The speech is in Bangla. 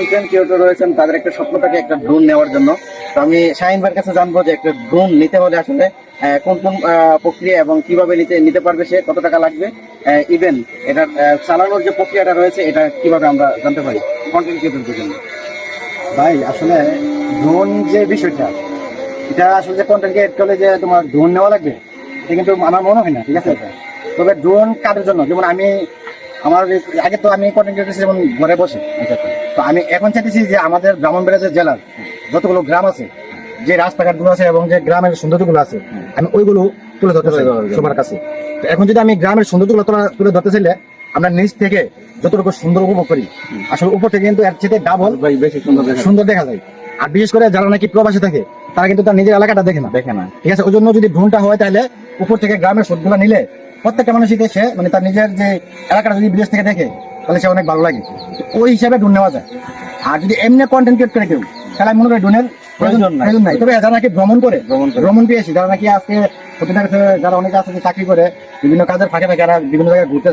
কন্টেন্ট ক্রিয়েটর রয়েছেন, তাদের একটা স্বপ্ন থাকে একটা ড্রোন নেওয়ার জন্য। তো আমি শাহিন ভাইয়ের কাছে জানবো যে একটা ড্রোন নিতে হলে আসলে কোন কোন প্রক্রিয়া এবং কিভাবে নিতে পারবে, সে কত টাকা লাগবে, ইভেন এটা চালানোর যে প্রক্রিয়াটা রয়েছে এটা কিভাবে আমরা জানতে পারি কন্টেন্ট ক্রিয়েটরদের জন্য। ভাই আসলে ড্রোন যে বিষয়টা, এটা আসলে যে কন্টেন্ট ক্রিয়েট করলে যে তোমার ড্রোন নেওয়া লাগবে এটা কিন্তু আমার মনে হয় না, ঠিক আছে। তবে ড্রোন কাদের জন্য, যেমন আমার আগে তো আমি কন্টেন্ট ক্রিয়েট যেমন ঘরে বসে, তো আমি এখন চাইতেছি যে আমাদের ব্রাহ্মণবাড়িয়া জেলার যতগুলো গ্রাম আছে, যে রাস্তাঘাটগুলো আছে এবং যে গ্রামের সৌন্দর্যগুলো আছে, আমি ওইগুলো তুলে ধরতে চাই সবার কাছে। তো এখন যদি আমি গ্রামের সৌন্দর্যগুলো তুলে ধরতে চাইলে আমরা নিচ থেকে যতটুকু সুন্দর উপভোগ করি, আসলে উপর থেকে কিন্তু এর চেয়ে ডাবল বেশি সুন্দর দেখা যায়। আর বিশেষ করে যারা নাকি প্রবাসী থাকে তারা কিন্তু তার নিজের এলাকাটা দেখে না, ঠিক আছে। ওই জন্য যদি ড্রোনটা হয় তাহলে উপর থেকে গ্রামের সুদগুলো নিলে প্রত্যেকটা মানুষই দেখে, মানে তার নিজের যে এলাকাটা যদি বিদেশ থেকে দেখে তাহলে সে অনেক ভালো লাগে। ওই হিসাবে ড্রোন নেওয়া যায়। আর যদি এমনি কন্টেন্ট ক্রিয়েট করে কেউ, তাহলে আমি মনে করি ড্রোনের প্রয়োজন নাই। তবে যারা নাকি ভ্রমণ পেয়েছি, যারা নাকি আজকে যারা অনেকে আছে যে চাকরি করে বিভিন্ন কাজের ফাঁকে ফাঁকে বিভিন্ন জায়গায় ঘুরতে